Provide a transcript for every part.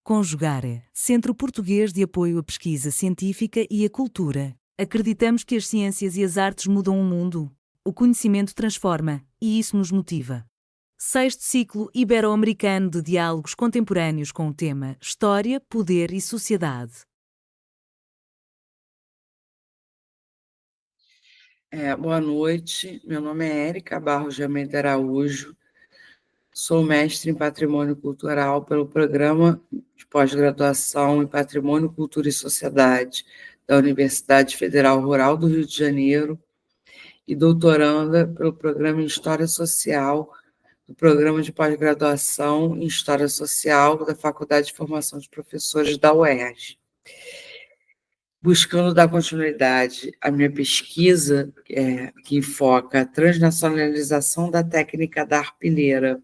Conjugare, Centro Português de Apoio à Pesquisa Científica e à Cultura. Acreditamos que as ciências e as artes mudam o mundo. O conhecimento transforma, e isso nos motiva. Sexto ciclo ibero-americano de diálogos contemporâneos com o tema História, Poder e Sociedade. Boa noite, meu nome é Érica Barros de Almeida Araújo, sou mestre em Patrimônio Cultural pelo Programa de Pós-Graduação em Patrimônio, Cultura e Sociedade da Universidade Federal Rural do Rio de Janeiro e doutoranda pelo Programa em História Social do Programa de Pós-Graduação em História Social da Faculdade de Formação de Professores da UERJ. Buscando dar continuidade à minha pesquisa, que foca a transnacionalização da técnica da arpilheira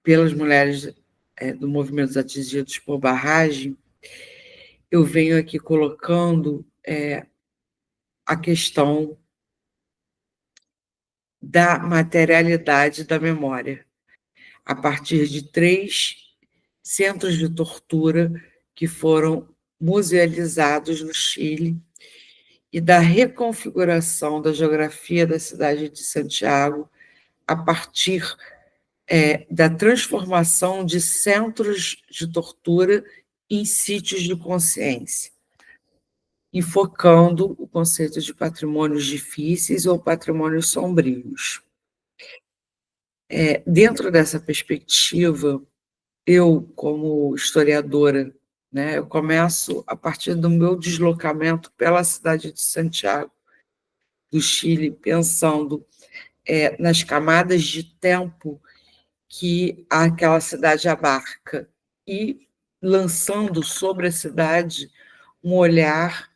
pelas mulheres do movimento atingidos por barragem, eu venho aqui colocando a questão da materialidade da memória, a partir de 3 centros de tortura que foram musealizados no Chile e da reconfiguração da geografia da cidade de Santiago a partir da transformação de centros de tortura em sítios de consciência, enfocando o conceito de patrimônios difíceis ou patrimônios sombrios. Dentro dessa perspectiva, eu, como historiadora, eu começo a partir do meu deslocamento pela cidade de Santiago, do Chile, pensando nas camadas de tempo que aquela cidade abarca e lançando sobre a cidade um olhar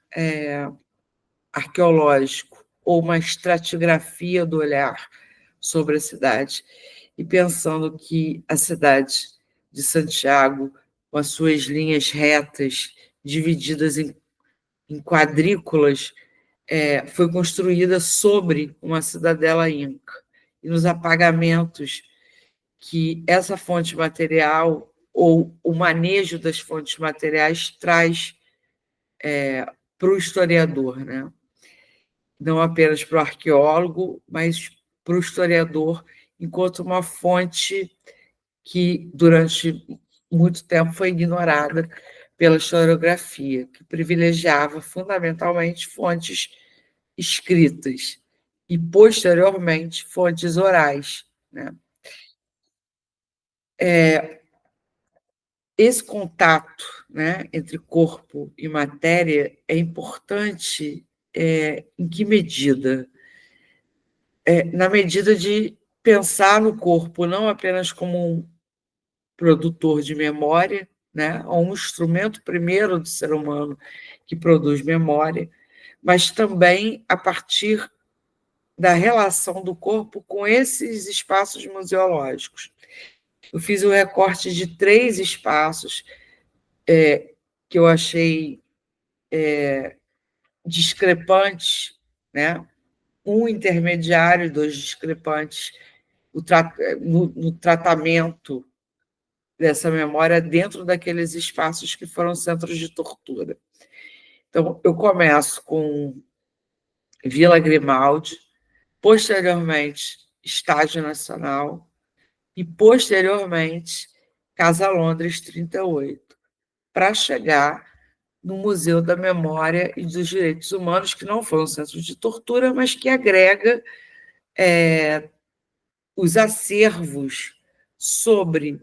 arqueológico ou uma estratigrafia do olhar sobre a cidade e pensando que a cidade de Santiago, com as suas linhas retas, divididas em quadrículas, foi construída sobre uma cidadela inca. E nos apagamentos que essa fonte material ou o manejo das fontes materiais traz para o historiador, né? Não apenas para o arqueólogo, mas para o historiador, enquanto uma fonte que, durante muito tempo, foi ignorada pela historiografia, que privilegiava fundamentalmente fontes escritas e, posteriormente, fontes orais, né? Esse contato, né, entre corpo e matéria é importante em que medida? Na medida de pensar no corpo não apenas como um produtor de memória, né, ou um instrumento primeiro do ser humano que produz memória, mas também a partir da relação do corpo com esses espaços museológicos. Eu fiz o recorte de 3 espaços que eu achei discrepantes, né? Um intermediário, 2 discrepantes, no tratamento dessa memória dentro daqueles espaços que foram centros de tortura. Então, eu começo com Vila Grimaldi, posteriormente Estádio Nacional e, posteriormente, Casa Londres 38, para chegar no Museu da Memória e dos Direitos Humanos, que não foi um centro de tortura, mas que agrega os acervos sobre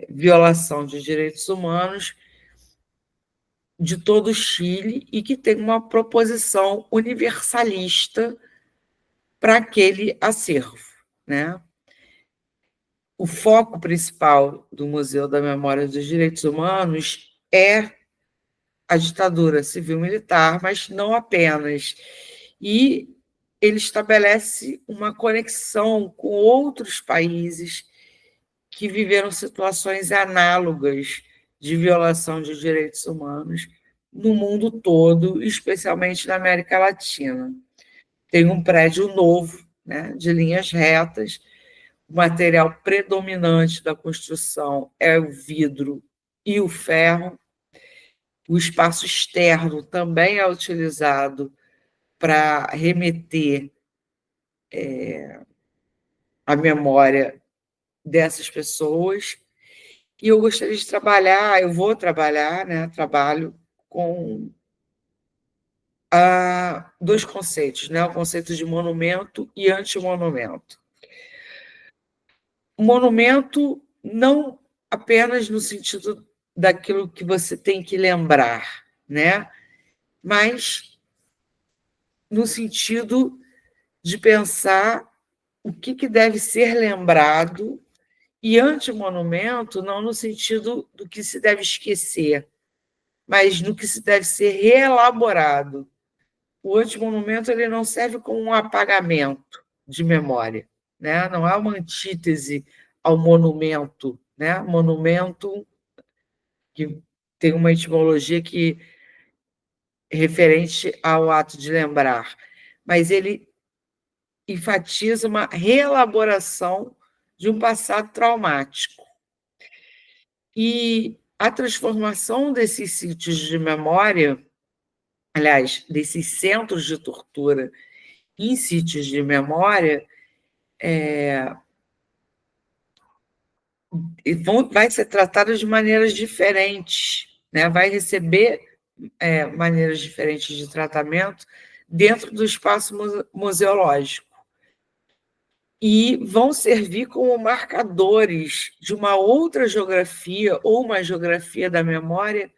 violação de direitos humanos de todo o Chile e que tem uma proposição universalista para aquele acervo, né? O foco principal do Museu da Memória e dos Direitos Humanos é a ditadura civil-militar, mas não apenas. E ele estabelece uma conexão com outros países que viveram situações análogas de violação de direitos humanos no mundo todo, especialmente na América Latina. Tem um prédio novo, né, de linhas retas, o material predominante da construção é o vidro e o ferro. O espaço externo também é utilizado para remeter a memória dessas pessoas. E eu gostaria de trabalhar, eu vou trabalhar, né, trabalho com dois conceitos, né, o conceito de monumento e antimonumento. O monumento não apenas no sentido daquilo que você tem que lembrar, né, mas no sentido de pensar o que deve ser lembrado, e antimonumento não no sentido do que se deve esquecer, mas no que se deve ser reelaborado. O antimonumento ele não serve como um apagamento de memória, né? Não é uma antítese ao monumento, né? Monumento que tem uma etimologia que é referente ao ato de lembrar, mas ele enfatiza uma reelaboração de um passado traumático. E a transformação desses sítios de memória, aliás, desses centros de tortura em sítios de memória, vai ser tratada de maneiras diferentes, né? Vai receber maneiras diferentes de tratamento dentro do espaço museológico. E vão servir como marcadores de uma outra geografia ou uma geografia da memória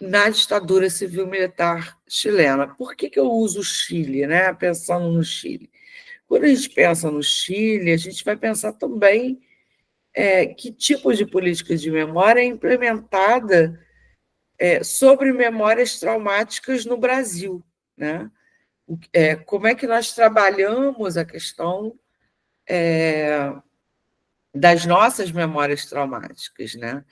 na ditadura civil-militar chilena. Por que eu uso o Chile, né? Pensando no Chile? Quando a gente pensa no Chile, a gente vai pensar também que tipo de política de memória é implementada sobre memórias traumáticas no Brasil, né? Como é que nós trabalhamos a questão das nossas memórias traumáticas, né?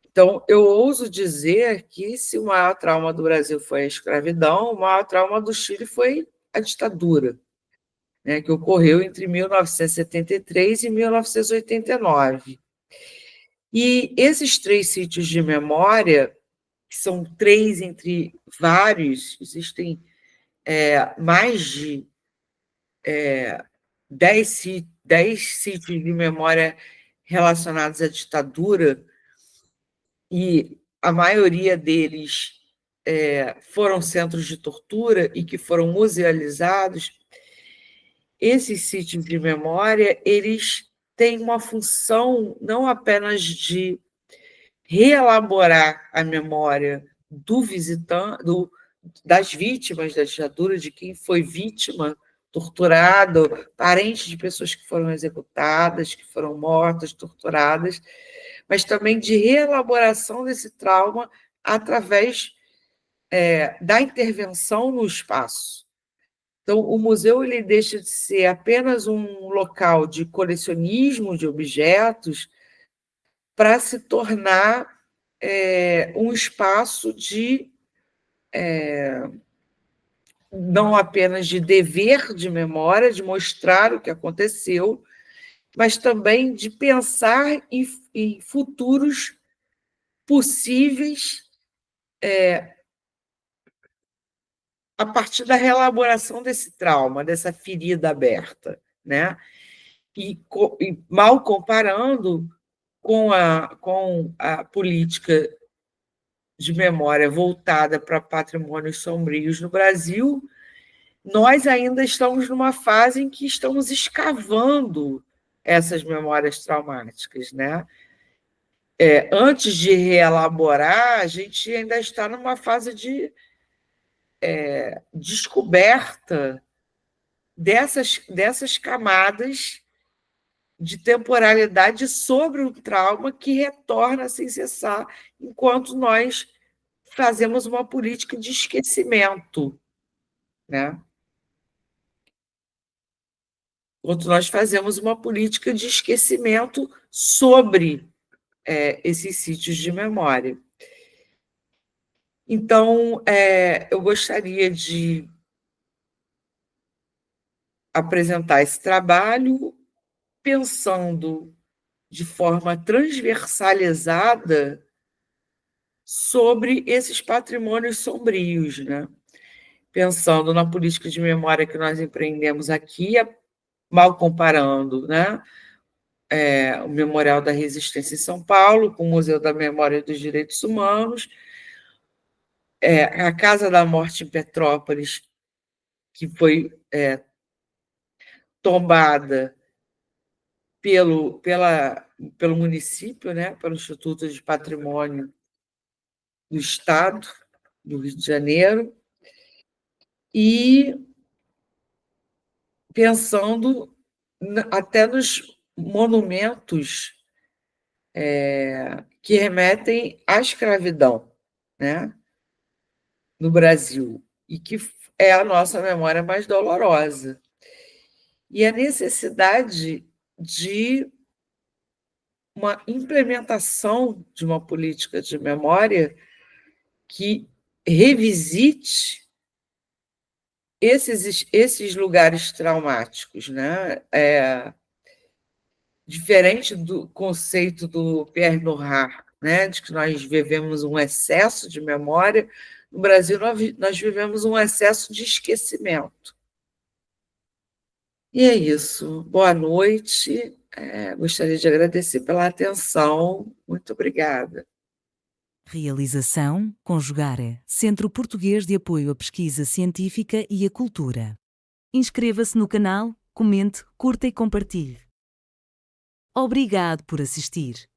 Então, eu ouso dizer que se o maior trauma do Brasil foi a escravidão, o maior trauma do Chile foi a ditadura, né, que ocorreu entre 1973 e 1989. E esses três sítios de memória, que são três entre vários, existem mais de 10 sítios de memória relacionados à ditadura, e a maioria deles foram centros de tortura e que foram musealizados. Esses sítios de memória, eles têm uma função não apenas de reelaborar a memória do visitante, das vítimas da ditadura, de quem foi vítima, torturado, parentes de pessoas que foram executadas, que foram mortas, torturadas, mas também de reelaboração desse trauma através da intervenção no espaço. Então, o museu ele deixa de ser apenas um local de colecionismo de objetos para se tornar um espaço de não apenas de dever de memória, de mostrar o que aconteceu, mas também de pensar em futuros possíveis a partir da reelaboração desse trauma, dessa ferida aberta, né? E mal comparando com a política de memória voltada para patrimônios sombrios no Brasil, nós ainda estamos numa fase em que estamos escavando essas memórias traumáticas, né? Antes de reelaborar, a gente ainda está numa fase de descoberta dessas camadas de temporalidade sobre o trauma que retorna sem cessar enquanto nós fazemos uma política de esquecimento, né? Enquanto nós fazemos uma política de esquecimento sobre esses sítios de memória. Então, eu gostaria de apresentar esse trabalho pensando de forma transversalizada sobre esses patrimônios sombrios, né? Pensando na política de memória que nós empreendemos aqui, mal comparando, né? O Memorial da Resistência em São Paulo, com o Museu da Memória e dos Direitos Humanos, a Casa da Morte em Petrópolis, que foi tombada pelo município, né, pelo Instituto de Patrimônio do Estado do Rio de Janeiro, e pensando até nos monumentos que remetem à escravidão, né, no Brasil, e que é a nossa memória mais dolorosa. E a necessidade de uma implementação de uma política de memória que revisite esses lugares traumáticos, né? Diferente do conceito do Pierre Nora, né? De que nós vivemos um excesso de memória, no Brasil nós vivemos um excesso de esquecimento. E é isso. Boa noite. Gostaria de agradecer pela atenção. Muito obrigada. Realização: Conjugare, Centro Português de Apoio à Pesquisa Científica e à Cultura. Inscreva-se no canal, comente, curta e compartilhe. Obrigado por assistir.